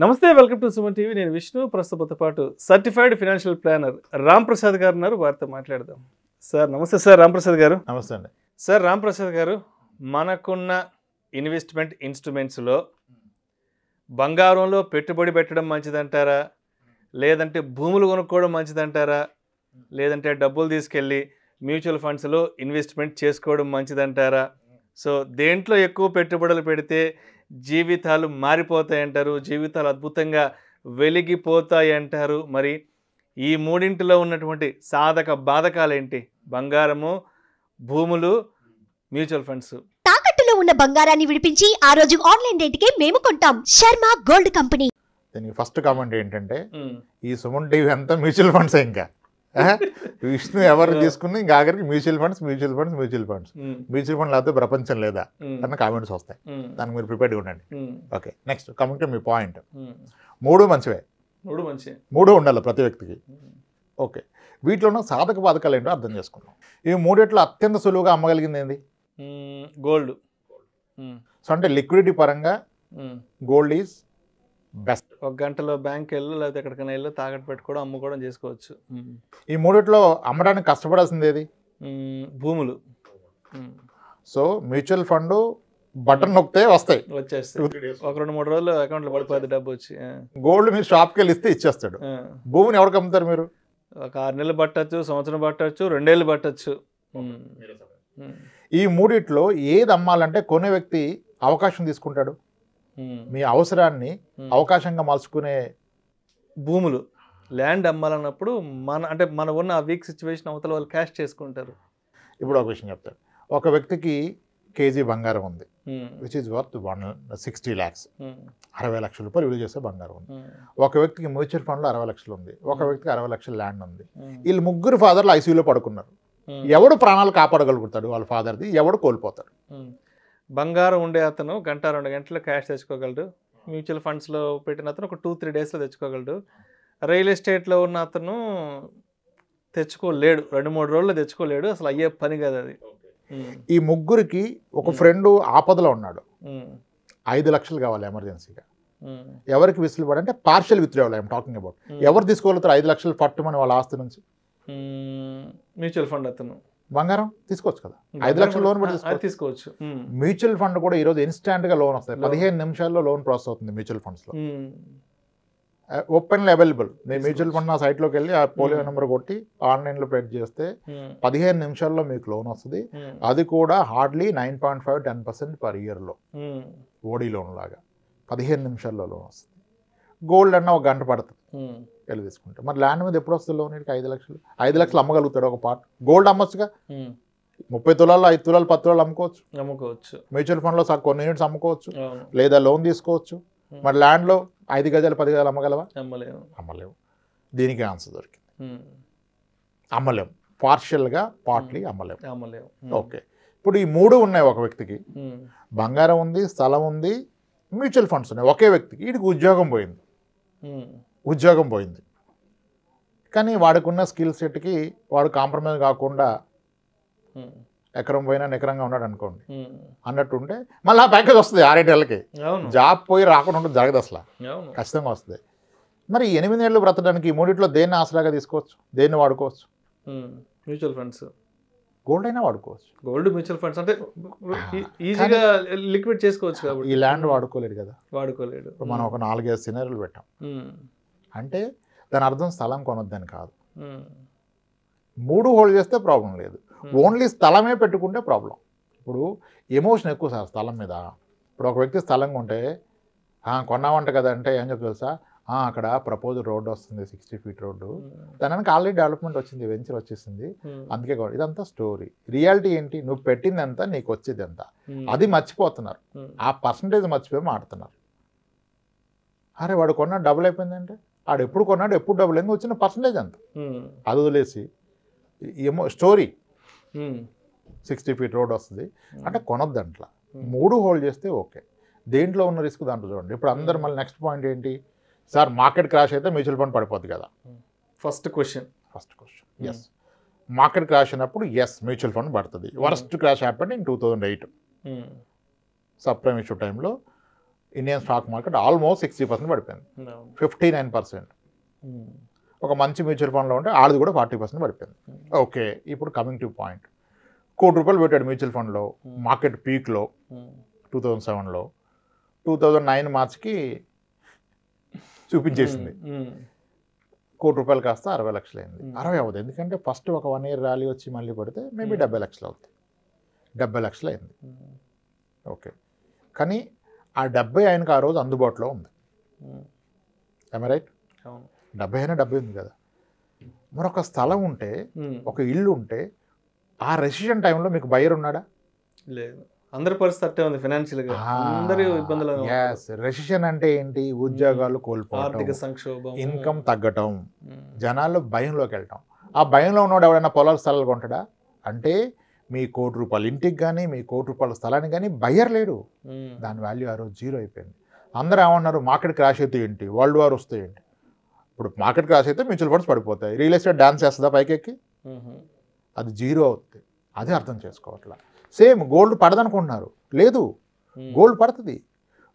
నమస్తే, welcome to Suman TV. నేను విష్ణు. ప్రస్తుతంతో పాటు certified financial planner Ram Prasad గారు ఉన్నారు. వారితో మాట్లాడదాం. సార్ నమస్తే. సార్ రామ్ ప్రసాద్ గారు నమస్తే అండి. సార్ రామ్ ప్రసాద్ గారు, మనకున్న ఇన్వెస్ట్మెంట్ ఇన్స్ట్రుమెంట్స్లో బంగారంలో పెట్టుబడి పెట్టడం మంచిదంటారా, లేదంటే భూములు కొనుక్కోవడం మంచిదంటారా, లేదంటే డబ్బులు తీసుకెళ్ళి మ్యూచువల్ ఫండ్స్లో ఇన్వెస్ట్మెంట్ చేసుకోవడం మంచిదంటారా? సో దేంట్లో ఎక్కువ పెట్టుబడులు పెడితే జీవితాలు మారిపోతాయంటారు, జీవితాలు అద్భుతంగా వెలిగిపోతాయంటారు? మరి ఈ మూడింటిలో ఉన్నటువంటి సాధక బాధకాలు ఏంటి? బంగారము, భూములు, మ్యూచువల్ ఫండ్స్. తాకట్టులో ఉన్న బంగారాన్ని విడిపించి ఆ రోజు ఆన్లైన్ రేటుకే మేము కొంటాం. Sharma gold company. దీనికి ఫస్ట్ కామెంట్ ఏంటంటే, ఈ సుమన్ టీవీ అంతా మ్యూచువల్ ఫండ్స్. ఇంకా విష్ణు ఎవరు తీసుకుని ఇంకా ఆఖరికి మ్యూచువల్ ఫండ్స్ మ్యూచువల్ ఫండ్ లేకపోతే ప్రపంచం లేదా అన్న కామెంట్స్ వస్తాయి. దానికి మీరు ప్రిపేర్డ్గా ఉండండి. Okay, next coming to me point. మూడు మంచివే, మూడు ఉండాలి ప్రతి వ్యక్తికి. ఓకే, వీటిలో ఉన్న సాధక బాధకాలు ఏంటో అర్థం చేసుకుందాం. ఈ మూడిట్లో అత్యంత సులువుగా అమ్మగలిగింది ఏంది? గోల్డ్. సో అంటే లిక్విడిటీ పరంగా గోల్డ్ ఈజ్ బెస్ట్. ఒక గంటలో బ్యాంక్ వెళ్ళు, లేకపోతే ఎక్కడికైనా వెళ్ళు, తాకట్టు పెట్టుకోవడం, అమ్ముకోవడం చేసుకోవచ్చు. ఈ మూడిట్లో అమ్మడానికి కష్టపడాల్సింది ఏది? భూములు. సో మ్యూచువల్ ఫండ్ బటన్ నొక్కితే వస్తాయి, వచ్చేస్తాయి. ఒక 2-3 రోజులు అకౌంట్లో పడిపోతుంది డబ్బు వచ్చి. గోల్డ్ మీరు షాప్కి వెళ్ళి ఇస్తే ఇచ్చేస్తాడు. భూమిని ఎవరికి అమ్ముతారు మీరు? ఒక 6 నెలలు పట్టచ్చు, సంవత్సరం పట్టచ్చు, 2 ఏళ్ళు పట్టచ్చు. ఈ మూడిట్లో ఏది అమ్మాలంటే కొనే వ్యక్తి అవకాశం తీసుకుంటాడు. మీ అవసరాన్ని అవకాశంగా మలుచుకునే భూములు, ల్యాండ్ అమ్మాలన్నప్పుడు మన ఉన్న ఆ వీక్ సిచ్యువేషన్ అవతల వాళ్ళు క్యాష్ చేసుకుంటారు. ఇప్పుడు ఒక విషయం చెప్తాడు. ఒక వ్యక్తికి కేజీ బంగారం ఉంది, విచ్ ఈజ్ వర్త్ 160 lakhs, 60 లక్షల రూపాయలు విలువ చేసే బంగారం ఉంది. ఒక వ్యక్తికి మ్యూచువల్ ఫండ్లో 60 లక్షలు ఉంది, ఒక వ్యక్తికి 60 లక్షల ల్యాండ్ ఉంది. వీళ్ళు ముగ్గురు ఫాదర్లు ఐసీయూలో పడుకున్నారు. ఎవడు ప్రాణాలు కాపాడగలుగుతాడు? వాళ్ళ ఫాదర్ది. ఎవడు కోల్పోతాడు? బంగారం ఉండే అతను 1-2 గంటలు క్యాష్ తెచ్చుకోగలడు. మ్యూచువల్ ఫండ్స్లో పెట్టిన అతను ఒక 2-3 డేస్లో తెచ్చుకోగలడు. రియల్ ఎస్టేట్లో ఉన్న అతను తెచ్చుకోలేడు, 2-3 రోజుల్లో తెచ్చుకోలేడు. అసలు అయ్యే పని కాదు అది. ఈ ముగ్గురికి ఒక ఫ్రెండ్ ఆపదలో ఉన్నాడు, 5 లక్షలు కావాలి ఎమర్జెన్సీగా. ఎవరికి విసులుబడి అంటే partial withdrawal I'm talking about. ఎవరు తీసుకోగలుగుతారు 5 లక్షలు పట్టుమని వాళ్ళ ఆస్తి నుంచి? మ్యూచువల్ ఫండ్ అతను. బంగారం తీసుకోవచ్చు కదా, 5 లక్షల లోన్ పెట్టి తీసుకోవచ్చు. మ్యూచువల్ ఫండ్ కూడా ఈరోజు ఇన్స్టాంట్గా లోన్ వస్తాయి. 15 నిమిషాల్లో లోన్ ప్రాసెస్ అవుతుంది మ్యూచువల్ ఫండ్స్లో. ఓపెన్లో అవైలబుల్. నేను మ్యూచువల్ ఫండ్ నా సైట్లోకి వెళ్ళి ఆ పోలియో నెంబర్ కొట్టి ఆన్లైన్లో పెట్ చేస్తే 15 నిమిషాల్లో మీకు లోన్ వస్తుంది. అది కూడా హార్డ్లీ 9.5-10% పర్ ఇయర్లో, ఓడీ లోన్ లాగా 15 నిమిషాల్లో లోన్ వస్తుంది. గోల్డ్ అన్న ఒక గంట పడుతుంది వెళ్ళి తీసుకుంటే. మరి ల్యాండ్ మీద ఎప్పుడు వస్తుంది లోన్? 5 లక్షలు అమ్మగలుగుతాడు ఒక పార్ట్. గోల్డ్ అమ్మొచ్చుగా, 30 తులాల్లో 5 తులాలు 10 తులాలు అమ్ముకోవచ్చు. మ్యూచువల్ ఫండ్లో కొన్ని యూనిట్స్ అమ్ముకోవచ్చు, లేదా లోన్ తీసుకోవచ్చు. మరి ల్యాండ్లో 5 గజాలు 10 గజాలు అమ్మగలవా? అమ్మలేవు. దీనికి ఆన్సర్ దొరికింది, అమ్మలేము. పార్షియల్గా, పార్ట్లీ అమ్మలేము. ఓకే, ఇప్పుడు ఈ మూడు ఉన్నాయి ఒక వ్యక్తికి. బంగారం ఉంది, స్థలం ఉంది, మ్యూచువల్ ఫండ్స్ ఉన్నాయి. ఒకే వ్యక్తికి. వీడికి ఉద్యోగం పోయింది. కానీ వాడికున్న స్కిల్ సెట్కి వాడు కాంప్రమైజ్ కాకుండా ఎకరం పోయినా నికరంగా ఉన్నాడు అనుకోండి అన్నట్టుంటే మళ్ళీ ఆ ప్యాకేజ్ వస్తుంది 6-7 ఏళ్ళకి. జాబ్ పోయి రాకుండా ఉంటుంది, జరగదు అసలు, ఖచ్చితంగా వస్తుంది. మరి 8 ఏళ్ళు బ్రతకడానికి ఈ మూడిట్లో దేన్ని ఆసరాగా తీసుకోవచ్చు, దేన్ని వాడుకోవచ్చు? Mutual funds. గోల్డ్ అయినా వాడుకోవచ్చు. గోల్డ్, మ్యూచువల్ ఫండ్స్ అంటే ఈజీగా లిక్విడ్ చేసుకోవచ్చు కాబట్టి. ఈ ల్యాండ్ వాడుకోలేడు కదా, వాడుకోలేడు. మనం ఒక 4-5 సినారీలు పెట్టాం. అంటే దాని అర్థం స్థలం కొనొద్దని కాదు. 3 హోల్డ్ చేస్తే ప్రాబ్లం లేదు, ఓన్లీ స్థలమే పెట్టుకుంటే ప్రాబ్లం. ఇప్పుడు ఎమోషన్ ఎక్కువ సార్ స్థలం మీద. ఇప్పుడు ఒక వ్యక్తి స్థలం కొంటే కొన్నామంట కదా అంటే ఏం చెప్తా తెలుసా? అక్కడ ప్రపోజల్ రోడ్డు వస్తుంది, 60 feet రోడ్డు, దానికి ఆల్రెడీ డెవలప్మెంట్ వచ్చింది, వెంచర్ వచ్చేసింది, అందుకే ఇదంతా స్టోరీ. రియాలిటీ ఏంటి? నువ్వు పెట్టింది ఎంత, నీకు వచ్చేది ఎంత, అది మర్చిపోతున్నారు. ఆ పర్సంటేజ్ మర్చిపోయి మాడుతున్నారు. అరే వాడు కొన్నాడు డబుల్ అయిపోయిందంటే, వాడు ఎప్పుడు కొన్నాడు, ఎప్పుడు డబుల్ అయింది, వచ్చిన పర్సంటేజ్ ఎంత, అది వదిలేసి ఏమో స్టోరీ 60 feet రోడ్ వస్తుంది అంటే కొనొద్దు. అంట్లా 3 హోల్డ్ చేస్తే ఓకే. దేంట్లో ఉన్న రిస్క్ దాంట్లో చూడండి. ఇప్పుడు అందరు మళ్ళీ నెక్స్ట్ పాయింట్ ఏంటి సార్? మార్కెట్ క్రాష్ అయితే మ్యూచువల్ ఫండ్ పడిపోద్ది కదా. First question yes. Market crash అయినప్పుడు ఎస్ మ్యూచువల్ ఫండ్ పడుతుంది. Worst crash happened in 2008 subprime issue టైంలో ఇండియన్ స్టాక్ మార్కెట్ ఆల్మోస్ట్ 60% పడిపోయింది, 59%. ఒక మంచి మ్యూచువల్ ఫండ్లో ఉంటే ఆడది కూడా 40% పడిపోయింది. ఓకే, ఇప్పుడు కమింగ్ టు పాయింట్. ₹1,00,00,000 పెట్టాడు మ్యూచువల్ ఫండ్లో మార్కెట్ పీక్లో 2007లో. 2009 మార్చికి చూపించేసింది. ₹1,00,00,000 కాస్త 60 లక్షలు అయింది. 60 అవ్వదు, ఎందుకంటే ఫస్ట్ ఒక 1 year ర్యాలీ వచ్చి మళ్ళీ పడితే మేబీ 70 లక్షలు అవుతుంది. 70 లక్షలు అయింది. ఓకే, కానీ ఆ 70 ఆయనకు ఆ రోజు అందుబాటులో ఉంది. రైట్? 70 అయినా 70 ఉంది కదా. మరొక స్థలం ఉంటే, ఒక ఇల్లు ఉంటే, ఆ రెసిషన్ టైంలో మీకు బయర్ ఉన్నాడా? లేదు. అందరి పరిస్థితి అట్టే ఉంది ఫైనాన్షియల్గా, అందరూ ఇబ్బందులు. రెసిషన్ అంటే ఏంటి? ఉద్యోగాలు కోల్పోవడం, ఆర్థిక సంక్షోభం, ఇన్కమ్ తగ్గటం, జనాలు భయంలోకి వెళ్ళటం. ఆ భయంలో ఉన్నవాడు ఎవడైనా పొలాల స్థలాలు కొంటాడా? అంటే మీ ₹1,00,00,000 ఇంటికి కానీ, మీ ₹1,00,00,000 స్థలానికి కానీ బయ్యర్ లేడు. దాని వాల్యూ ఆ రోజు 0 అయిపోయింది. అందరూ ఏమన్నారు? మార్కెట్ క్రాష్ అయితే ఏంటి, వరల్డ్ వార్ వస్తే ఏంటి? ఇప్పుడు మార్కెట్ క్రాష్ అయితే మ్యూచువల్ ఫండ్స్ పడిపోతాయి, రియల్ ఎస్టేట్ డాన్స్ చేస్తుందా పైకెక్కి? అది 0 అవుతుంది. అదే అర్థం చేసుకోవట్లా. సేమ్ గోల్డ్ పడదనుకుంటున్నారు, లేదు, గోల్డ్ పడుతుంది.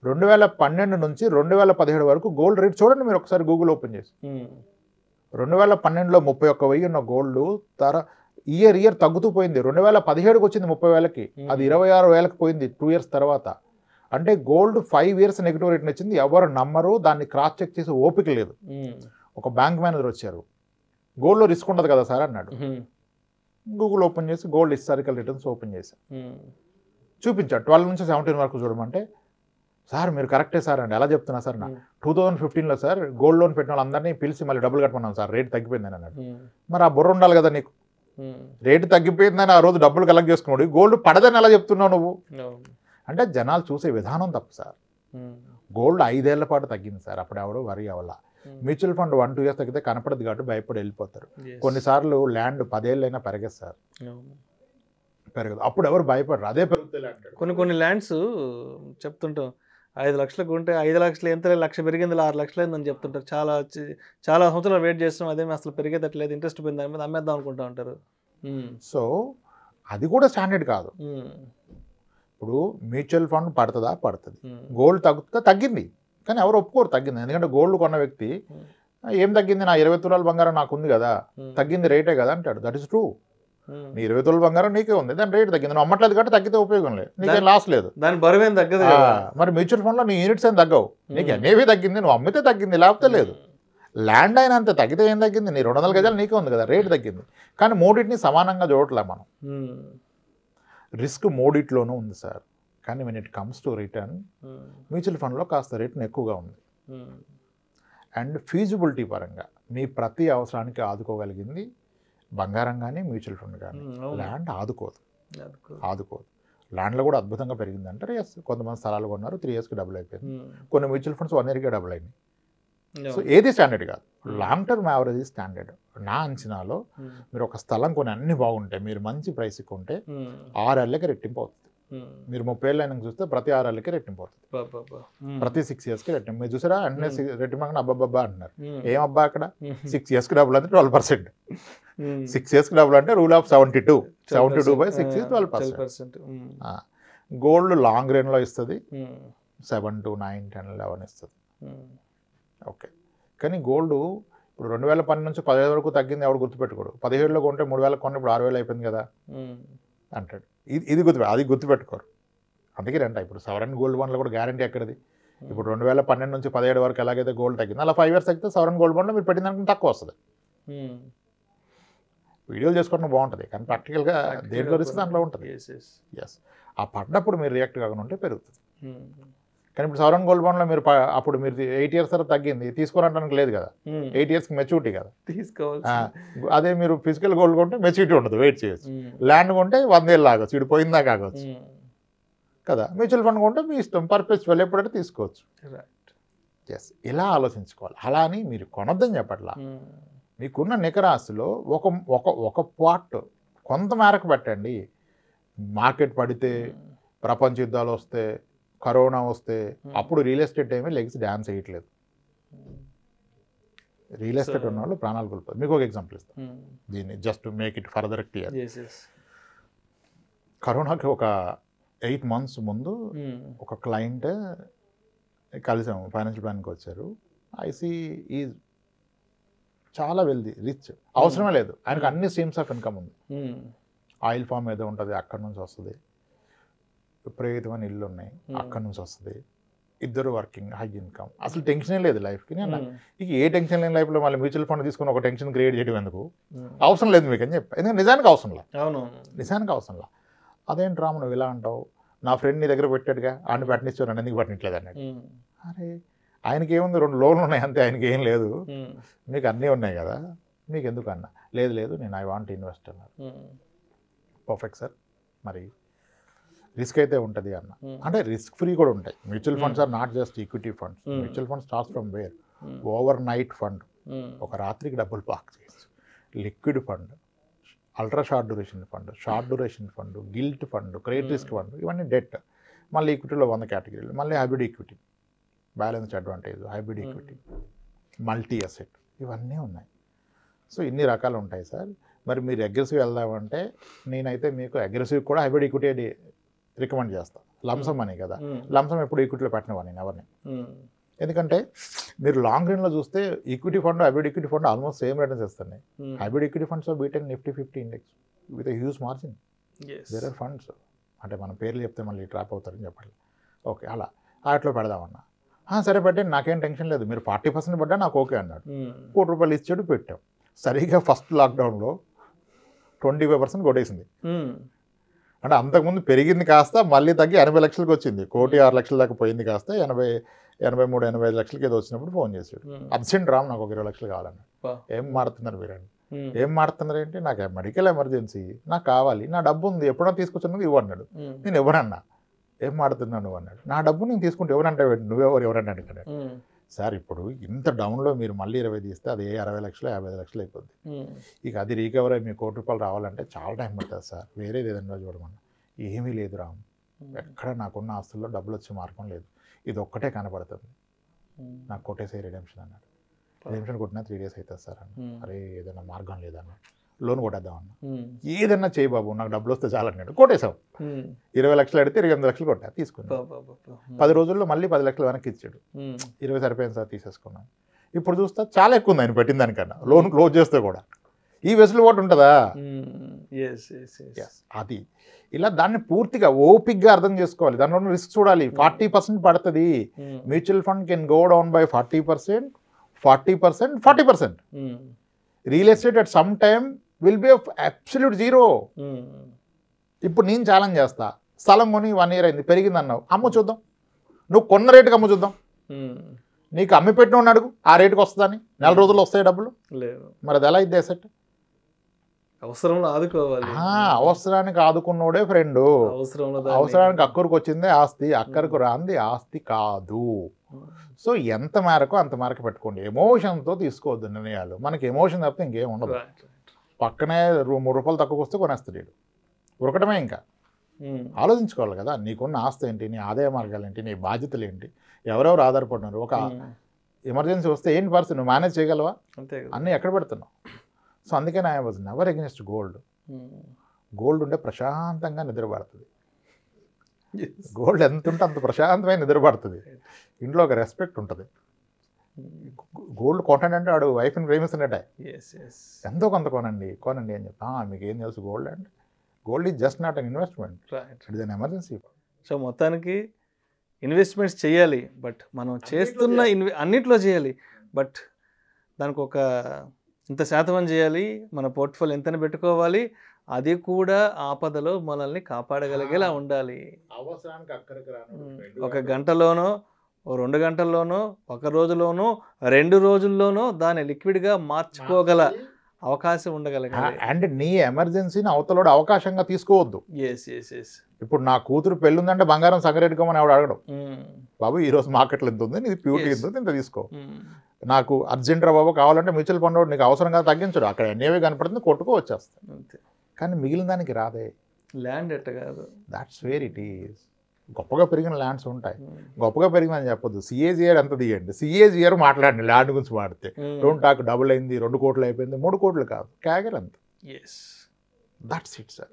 2012 నుంచి 2017 వరకు గోల్డ్ రేట్ చూడండి మీరు ఒకసారి గూగుల్ ఓపెన్ చేసి. 2012లో 31,000 ఉన్న గోల్డ్ ఇయర్ తగ్గుతూ పోయింది. 2017కి వచ్చింది 30,000కి, అది 26,000కి పోయింది 2 years తర్వాత. అంటే గోల్డ్ 5 years నెగిటివ్ రేట్ని వచ్చింది. ఎవరు నమ్మరు, దాన్ని క్రాస్ చెక్ చేసి ఓపిక లేదు. ఒక బ్యాంక్ మేనేజర్ వచ్చారు, గోల్డ్లో రిస్క్ ఉండదు కదా సార్ అన్నాడు. గూగుల్ ఓపెన్ చేసి గోల్డ్ హిస్టారికల్ రిటర్న్స్ ఓపెన్ చేశాను, చూపించాడు 12 నుంచి 17 వరకు చూడమంటే, సార్ మీరు కరెక్టే సార్ అండి, ఎలా చెప్తున్నా సార్? 2015లో సార్ గోల్డ్ లోన్ పెట్టిన వాళ్ళందరినీ పిలిచి మళ్ళీ డబ్బులు కట్టమన్నాం సార్, రేట్ తగ్గిపోయిందని అన్నాడు. మరి ఆ బుర్ర ఉండాలి కదా నీకు, రేటు తగ్గిపోయిందని ఆ రోజు డబ్బులు కలెక్ట్ చేసుకున్నాడు, గోల్డ్ పడదని ఎలా చెప్తున్నావు నువ్వు? అంటే జనాలు చూసే విధానం తప్పు సార్. గోల్డ్ 5 ఏళ్ల పాటు తగ్గింది సార్, అప్పుడు ఎవడో వరి అవ్వాల. మ్యూచువల్ ఫండ్ 1-2 years తగ్గితే కనపడదు కాబట్టి భయపడి వెళ్ళిపోతారు. కొన్నిసార్లు ల్యాండ్ 10 ఏళ్ళైనా పెరగదు సార్, పెరగదు. అప్పుడు ఎవరు భయపడరు, అదే పెరుగుతుంది ల్యాండ్. కొన్ని ల్యాండ్స్ చెప్తుంటాం 5 లక్షలకు ఉంటే 5 లక్షలు ఎంత, 1,00,000 పెరిగింది, 6 లక్షలు అయిందని చెప్తుంటారు. చాలా సంవత్సరాలు వెయిట్ చేస్తాం, అదేమి అసలు పెరిగేటట్లేదు, ఇంట్రెస్ట్ పోయింది, దాని మీద అమ్మేద్దాం అనుకుంటా ఉంటారు. సో అది కూడా స్టాండర్డ్ కాదు. ఇప్పుడు మ్యూచువల్ ఫండ్ పడుతుందా? పడుతుంది. గోల్డ్ తగ్గుతుందా? తగ్గింది, కానీ ఎవరు ఒప్పుకోరు తగ్గింది. ఎందుకంటే గోల్డ్ కొన్న వ్యక్తి ఏం తగ్గింది, నా 20 తులాల బంగారం నాకు ఉంది కదా, తగ్గింది రేటే కదా అంటాడు. That is true. నీ 20 తులాల బంగారం నీకే ఉంది, దాని రేట్ తగ్గింది, నువ్వు అమ్మట్లేదు కాబట్టి తగ్గితే ఉపయోగం లేదు, నీకేం లాస్ లేదు, దాని బరువేం తగ్గదు. మరి మ్యూచువల్ ఫండ్లో నీ యూనిట్స్ ఏం తగ్గవు, నీకు ఎన్ఏవి తగ్గింది, నువ్వు అమ్మితే తగ్గింది, లేకపోతే లేదు. ల్యాండ్ అయినా అంతే, తగ్గితే ఏం తగ్గింది, నీ 200 గజాలు నీకే ఉంది కదా, రేట్ తగ్గింది. కానీ మూడింటిని సమానంగా చూడట్లే మనం. రిస్క్ మూడిట్లోనూ ఉంది సార్, కానీ when it comes to return mutual ఫండ్లో కాస్త రేట్ని ఎక్కువగా ఉంది. అండ్ ఫీజిబిలిటీ పరంగా మీ ప్రతి అవసరానికి ఆదుకోగలిగింది బంగారం కానీ మ్యూచువల్ ఫండ్ కానీ. ల్యాండ్ ఆదుకోదు. ల్యాండ్లో కూడా అద్భుతంగా పెరిగింది అంటారు. ఎస్, కొంతమంది స్థలాలు కొన్నారు, 3 yearsకి డబుల్ అయిపోయింది. కొన్ని మ్యూచువల్ ఫండ్స్ 1 yearకే డబుల్ అయినాయి. సో ఏది స్టాండర్డ్ కాదు, లాంగ్ టర్మ్ యావరేజ్ స్టాండర్డ్. నా అంచనాలో మీరు ఒక స్థలం కొని అన్ని బాగుంటాయి, మీరు మంచి ప్రైస్కి కొంటే 6 ఏళ్ళకి రెట్టింపు అవుతుంది. మీరు 30 ఏళ్ళు అయినా చూస్తే ప్రతి 6 ఏళ్ళకి రెట్టింపు అవుతుంది, ప్రతి 6 yearsకి రెట్టింపు. మీరు చూసారా అన్నీ రెట్టింపు అబ్బాబ్బా అంటున్నారు, ఏం అబ్బా అక్కడ 6 yearsకి డబుల్ అంటే 12%. 6 yearsకి డబుల్ అంటే rule of 72 by 6 is 12%. Gold long రేంజ్లో ఇస్తుంది 7 to 9, 10, 11 ఇస్తుంది. ఓకే, కానీ గోల్డ్ ఇప్పుడు 2012 నుంచి 15 వరకు తగ్గింది, ఎవడు గుర్తుపెట్టుకోడు. 17లో కొంటే 3,000 కొంటే ఇప్పుడు 6,000 అయిపోయింది కదా అంటాడు. ఇది అది గుర్తుపెట్టుకోరు. అందుకే రంట ఇప్పుడు సవరన్ గోల్డ్ బాండ్లో కూడా గ్యారంటీ ఎక్కడిది? ఇప్పుడు 2012 నుంచి 17 వరకు ఎలాగైతే గోల్డ్ తగ్గింది, అలా 5 years తగ్గితే సవరన్ గోల్డ్ బాండ్లో మీరు పెట్టిన దానికి తక్కువ వస్తుంది. వీడియోలు చేసుకోవడం బాగుంటుంది, కానీ ప్రాక్టికల్గా దేంట్లో రిస్క్ దాంట్లో ఉంటుంది. ఎస్, ఆ పడినప్పుడు మీరు రియాక్ట్ కాకుండా ఉంటే పెరుగుతుంది. కానీ ఇప్పుడు సవరన్ గోల్డ్ బాండ్లో మీరు అప్పుడు మీరు 8 years తర్వాత తగ్గింది తీసుకోవడానికి లేదు కదా, 8 yearsకి మెచ్యూరిటీ కదా తీసుకోవాలి. అదే మీరు ఫిజికల్ గోల్డ్ కొంటే మెచ్యూరిటీ ఉండదు, వెయిట్ చేయొచ్చు. ల్యాండ్ కొంటే 100 ఏళ్ళు ఆగొచ్చు, ఇటు పోయిందా కాగొచ్చు కదా. మ్యూచువల్ ఫండ్ కొంటే మీ ఇష్టం, పర్పస్ ఎప్పుడంటే తీసుకోవచ్చు. ఎస్, ఇలా ఆలోచించుకోవాలి. అలా అని మీరు కొనొద్దని చెప్పట్లా, మీకున్న నికర ఆస్తిలో ఒక పార్ట్ కొంత మేరకు పెట్టండి. మార్కెట్ పడితే, ప్రపంచ యుద్ధాలు వస్తే, కరోనా వస్తే, అప్పుడు రియల్ ఎస్టేట్ ఏమీ లెగ్స్ డ్యాన్స్ వేయట్లేదు. రియల్ ఎస్టేట్ ఉన్న వాళ్ళు ప్రాణాలు కోల్పోతారు. మీకు ఒక ఎగ్జాంపుల్ ఇస్తాను దీన్ని, just make it further clear. కరోనాకి ఒక 8 months ముందు ఒక క్లయింట్ కలిసాము, ఫైనాన్షియల్ ప్లానింగ్కి వచ్చారు. ఐసీ ఈజ్ చాలా వెల్దీ, రిచ్, అవసరమే లేదు ఆయనకు, అన్ని స్ట్రీమ్స్ ఆఫ్ ఇన్కమ్ ఉంది. ఆయిల్ ఫామ్ ఏదో ఉంటుంది, అక్కడి నుంచి వస్తుంది. విపరీతమైన ఇల్లు ఉన్నాయి, అక్కడి నుంచి వస్తుంది. ఇద్దరు వర్కింగ్, హై ఇన్కమ్, అసలు టెన్షనే లేదు లైఫ్కి. నేను ఇక ఏ టెన్షన్ లేని లైఫ్లో మళ్ళీ మ్యూచువల్ ఫండ్ తీసుకుని ఒక టెన్షన్ క్రియేట్ చేయడం ఎందుకు, అవసరం లేదు మీకు అని చెప్పి. ఎందుకంటే నిజానికి అవసరంలా, నిజానికి అవసరంలా. అదేంటి రాము నువ్వు ఇలా అంటావు, నా ఫ్రెండ్ నీ దగ్గర పెట్టాడుగా, ఆయన పెట్టనిచ్చావు, నన్ను ఎందుకు పెట్టట్లేదు అన్నాడు. అరే ఆయనకి ఏముంది, 2 లోన్లు ఉన్నాయి అంతే, ఆయనకి ఏం లేదు, మీకు అన్నీ ఉన్నాయి కదా, మీకు ఎందుకు అన్న. లేదు లేదు నేను ఐ వాంట్ ఇన్వెస్ట్ అన్నారు. పర్ఫెక్ట్ సార్, మరి రిస్క్ అయితే ఉంటుంది అన్న. అంటే రిస్క్ ఫ్రీ కూడా ఉంటాయి. Mutual funds are not just equity funds. Mutual fund starts from where, overnight fund, ఒక రాత్రికి డబ్బులు పార్క్ చేయొచ్చు. Liquid fund, ultra short duration fund, short duration fund, gilt fund, credit risk fund, ఇవన్నీ debt. మళ్ళీ ఈక్విటీలో 100 కేటగిరీలు, మళ్ళీ hybrid equity, balanced advantage, hybrid equity, multi asset, ఇవన్నీ ఉన్నాయి. సో ఇన్ని రకాలు ఉంటాయి సార్. మరి మీరు అగ్రెసివ్ వెళ్దామంటే నేనైతే మీకు అగ్రెసివ్ కూడా హైబ్రిడ్ ఈక్విటీ రికమెండ్ చేస్తాను. లంసమ్ అని కదా, లంసమ్ ఎప్పుడు ఈక్విటీలో పెట్టినవా నేను ఎవరిని. ఎందుకంటే మీరు లాంగ్ రన్లో చూస్తే equity fund, hybrid equity fund almost same returns ఇస్తున్నాయి. Hybrid equity funds beaten Nifty 50 index with huge margin. There are funds, అంటే మన పేర్లు చెప్తే మళ్ళీ ట్రాప్ అవుతారని చెప్పండి. ఓకే, అలా వాటిలో పెడదామన్నా. సరే పెట్టండి, నాకేం టెన్షన్ లేదు, మీరు 40% పడ్డా నాకు ఓకే అన్నాడు. ₹1 ఇచ్చాడు, పెట్టాం. సరిగ్గా ఫస్ట్ లాక్డౌన్లో 25% కొట్టేసింది. అంటే అంతకుముందు పెరిగింది కాస్త మళ్ళీ తగ్గి 80 లక్షలకు వచ్చింది. 1,06,00,000 దాకా పోయింది కాస్త 83-85 లక్షలకి ఏదో వచ్చినప్పుడు ఫోన్ చేశాడు. అర్జెంట్ రామ్ నాకు ఒక 20 లక్షలు కావాలన్నాడు. ఏం మాడుతున్నారు మీరండి, ఏం మాడుతున్నారు ఏంటి, నాకు మెడికల్ ఎమర్జెన్సీ, నాకు కావాలి, నా డబ్బు ఉంది, ఎప్పుడన్నా తీసుకొచ్చినది ఇవ్వన్నాడు. నేను ఎవరన్నా, ఏం మాడుతున్నాను నువ్వు అన్నాడు. నా డబ్బు నేను తీసుకుంటే ఎవరంటే ఎవరన్నా అడిగాడు. సార్ ఇప్పుడు ఇంత డౌన్లో మీరు మళ్ళీ 20 తీస్తే అది 60 లక్షలు 55 లక్షలు అయిపోద్ది. ఇక అది రీకవర్ అయ్యి మీకు ₹1 రావాలంటే చాలా టైం పడుతుంది సార్, వేరేది ఏదన్నా చూడమన్నా. ఏమీ లేదు రామ్, ఎక్కడ నాకున్న ఆస్తుల్లో డబ్బులు వచ్చే మార్గం లేదు, ఇది ఒక్కటే కనపడుతుంది, నాకు కొట్టేసే రిడెంప్షన్ అన్నాడు. రిడెంప్షన్ కొట్టినా 3 days అవుతుంది సార్ అన్న. అరే ఏదైనా మార్గం లేదన్నాడు. లోన్ కొట్టేద్దాం అన్న. ఏదన్నా చేయి బాబు, నాకు డబ్బులు వస్తే చాలన్నాడు. కొట్టేశావు. 20 లక్షలు అడిగితే 28 లక్షలు కొట్టా, తీసుకున్నాను. 10 రోజుల్లో మళ్ళీ 10 లక్షలు వెనక్కి ఇచ్చాడు. 20 సరిపోయింది సార్, తీసేసుకున్నాను. ఇప్పుడు చూస్తా చాలా ఎక్కువ ఉంది ఆయన పెట్టిన దానికన్నా, లోన్ క్లోజ్ చేస్తే కూడా. ఈ వెసులుబాటు ఉంటుందా? అది ఇలా దాన్ని పూర్తిగా ఓపిక్గా అర్థం చేసుకోవాలి. దానిలో రిస్క్ చూడాలి. 40% పడుతుంది. Mutual fund can go down by 40%, 40%. Real estate at some time will be absolute zero. ఇప్పుడు నేను ఛాలెంజ్ చేస్తా, స్థలం కొని 1 year అయింది, పెరిగింది అన్నావు, అమ్ము చూద్దాం. నువ్వు కొన్న రేటుకి అమ్ము చూద్దాం. నీకు అమ్మి పెట్టిన అడుగు, ఆ రేటుకి వస్తుందని. 4 రోజుల్లో వస్తాయి డబ్బులు. మరి అది ఎలా ఇద్దే సెట్? అవసరంలో ఆదుకోవాలి. అవసరానికి ఆదుకున్నోడే ఫ్రెండ్. అవసరానికి అక్కడికి వచ్చిందే ఆస్తి, అక్కడికి రాంది ఆస్తి కాదు. సో ఎంత మేరకు అంత మేరకు పెట్టుకోండి. ఎమోషన్తో తీసుకోవద్దు నిర్ణయాలు. మనకి ఎమోషన్ తప్పితే ఇంకేం ఉండదు. పక్కనే ₹3 తక్కువ వస్తే కొనేస్తాడు, ఉరకటమే. ఇంకా ఆలోచించుకోవాలి కదా, నీకున్న ఆస్తి ఏంటి, నీ ఆదాయ మార్గాలు ఏంటి, నీ బాధ్యతలు ఏంటి, ఎవరెవరు ఆధారపడినారు. ఒక ఎమర్జెన్సీ వస్తే ఏంటి పరిస్థితి, నువ్వు మేనేజ్ చేయగలవా? అన్నీ ఎక్కడ పెడుతున్నావు? సో అందుకని I was never against gold. Gold ఉంటే ప్రశాంతంగా నిద్రపడుతుంది. గోల్డ్ ఎంత ఉంటే అంత ప్రశాంతమైన నిద్రపడుతుంది. ఇంట్లో ఒక రెస్పెక్ట్ ఉంటుంది. గోల్డ్ కొనండి, ఆడు వైఫ్ని ప్రేమిస్తున్నట్టే. ఎంతో కొంత కొనండి అని చెప్తా. మీకు ఏం తెలుసు గోల్డ్ అంటే? Gold is just not an investment, it is an emergency. So మొత్తానికి ఇన్వెస్ట్మెంట్స్ చేయాలి, బట్ మనం చేస్తున్న అన్నిట్లో చేయాలి, బట్ దానికి ఒక ఇంత శాతం అని చేయాలి. మన పోర్ట్ఫోలియో ఎంతని పెట్టుకోవాలి, అది కూడా ఆపదలో మనల్ని కాపాడగలిగేలా ఉండాలి. అవసరానికి అక్కడికి రాను, 1 గంటలోనో 2 గంటల్లోనో 1 రోజులోనో 2 రోజుల్లోనో దాన్ని లిక్విడ్గా మార్చుకోగల అవకాశం ఉండగలగాలి. అండ్ నీ ఎమర్జెన్సీని అవతలోడు అవకాశంగా తీసుకోవద్దు. ఇప్పుడు నా కూతురు పెళ్ళి ఉందంటే బంగారం సంగరెట్టుకోమని ఆవిడ అడగడం. బాబు ఈరోజు మార్కెట్లో ఎంత ఉంది, నీది ప్యూరిటీ ఎంత ఉంది, ఇంత తీసుకో. నాకు అర్జెంట్ రా బాబు కావాలంటే మ్యూచువల్ ఫండ్ వాడు నీకు అవసరంగా తగ్గించడు, అక్కడ ఎన్ఏవే కనపడుతుంది, కొట్టుకో వచ్చేస్తాయి. కానీ మిగిలిన దానికి రాదే. ల్యాండ్ ఎట్ట కాదు, దాట్స్ వేర్ ఇట్ ఈస్. గొప్పగా పెరిగిన ల్యాండ్స్ ఉంటాయి, గొప్పగా పెరిగిందని చెప్పొద్దు. సిఏజిఆర్ ఎంత తీయండి, సిఏజిఆర్ మాట్లాడండి ల్యాండ్ గురించి మాడితే. డోంట్ టాక్ డబుల్ అయింది, 2 కోట్లు అయిపోయింది, 3 కోట్లు కాదు, క్యాగర్ అంత. That's it sir.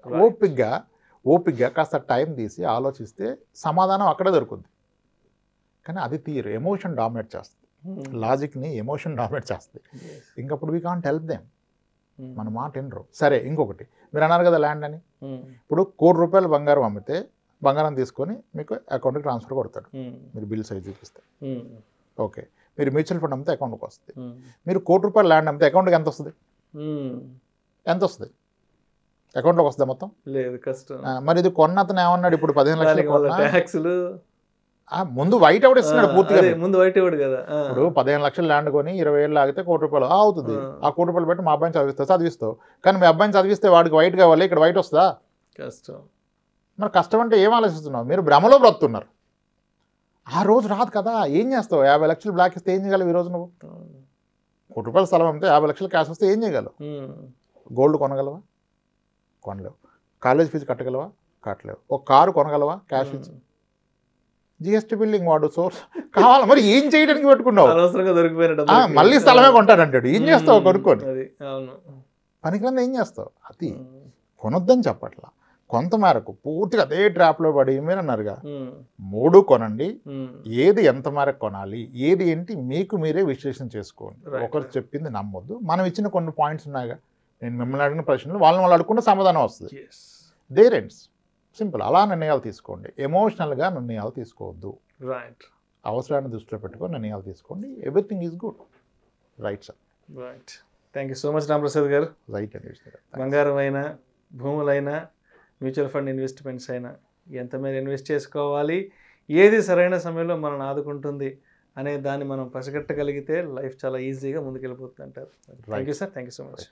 ఓపిక్గా కాస్త టైం తీసి ఆలోచిస్తే సమాధానం అక్కడే దొరుకుద్ది. కానీ అది తీరు, ఎమోషన్ డామినేట్ చేస్తుంది, లాజిక్ని ఎమోషన్ డామినేట్ చేస్తుంది. ఇంకప్పుడు వీ కాంట్ హెల్ప్ దెమ్, మన మాట వినరు. సరే ఇంకొకటి మీరు అన్నారు కదా ల్యాండ్ అని, ఇప్పుడు ₹1,00,00,000 బంగారం అమ్మితే బంగారం తీసుకొని మీకు అకౌంట్కి ట్రాన్స్ఫర్ కొడతాడు, మీరు బిల్ సైజ్ చూపిస్తే. ఓకే, మీరు మ్యూచువల్ ఫండ్ అమ్మితే అకౌంట్కి వస్తుంది. మీరు ₹1,00,00,000 ల్యాండ్ అమ్మితే అకౌంట్కి ఎంత వస్తుంది? ఎంత వస్తుంది? అకౌంట్లోకి వస్తుంది మొత్తం? లేదు, కష్టం. మరి ఇది కొన్న అతను ఏమన్నాడు, ఇప్పుడు 15 లక్షలు ట్యాక్స్లు ముందు వైట్ అవుట్ ఇస్తున్నాడు పూర్తిగా. ముందు వైట్ అవుట్ కదా. ఇప్పుడు 15 లక్షలు ల్యాండ్ కొని 20 ఏళ్ళు ఆగితే ₹1,00,00,000 అవుతుంది. ఆ ₹1,00,00,000 పెట్టి మా అబ్బాయిని చదివిస్తావు. కానీ మీ అబ్బాయిని చదివిస్తే వాడికి వైట్ కావాలి, ఇక్కడ వైట్ వస్తుందా? కష్టం. మరి కష్టం అంటే ఏం ఆలోచిస్తున్నావు? మీరు భ్రమలో బ్రతున్నారు. ఆ రోజు రాదు కదా, ఏం చేస్తావు? 50 లక్షలు బ్లాక్ ఇస్తే ఏం చేయగలవు? ఈ రోజు నువ్వు ₹1,00,00,000 స్థలం అమ్మితే 50 లక్షలు క్యాష్ వస్తే ఏం చేయగలవు? గోల్డ్ కొనగలవా? కొనలేవు. కాలేజ్ ఫీజు కట్టగలవా? కట్టలేవు. ఒక కారు కొనగలవా క్యాష్ ఇచ్చి? జిఎస్టీ బిల్డింగ్ వాడు సోర్స్ కావాలి, మరి ఏం చేయడానికి పెట్టుకున్నావు? మళ్ళీ స్థలమే కొంటాడంటాడు, ఏం చేస్తావు కొనుక్కొని? పనికిరంది ఏం చేస్తావు? అది కొనొద్దని చెప్పట్లా, కొంత మేరకు పూర్తిగా అదే ట్రాప్లో పడి మీరు అన్నారుగా 3 కొనండి, ఏది ఎంత మేరకు కొనాలి, ఏది ఏంటి మీకు మీరే విశ్లేషణ చేసుకోండి. ఒకరు చెప్పింది నమ్మొద్దు. మనం ఇచ్చిన కొన్ని పాయింట్స్ ఉన్నాయిగా, నేను మిమ్మల్ని అడిగిన ప్రశ్నలు వాళ్ళని వాళ్ళు అడుగుకుంటే సమాధానం వస్తుంది. There ends, simple. అలా నిర్ణయాలు తీసుకోండి, ఎమోషనల్గా నిర్ణయాలు తీసుకోవద్దు. రైట్, అవసరాన్ని దృష్టిలో పెట్టుకొని నిర్ణయాలు తీసుకోండి. Everything is good. Right sir. Right, thank you so much Ramprasad గారు. రైట్ అండి. బంగారం అయినా, భూములైనా, మ్యూచువల్ ఫండ్ ఇన్వెస్ట్మెంట్స్ అయినా ఎంత మేర ఇన్వెస్ట్ చేసుకోవాలి, ఏది సరైన సమయంలో మనల్ని ఆదుకుంటుంది అనే దాన్ని మనం పసిగట్టగలిగితే లైఫ్ చాలా ఈజీగా ముందుకెళ్ళిపోతుంది అంటారు. Thank you sir. Thank you so much.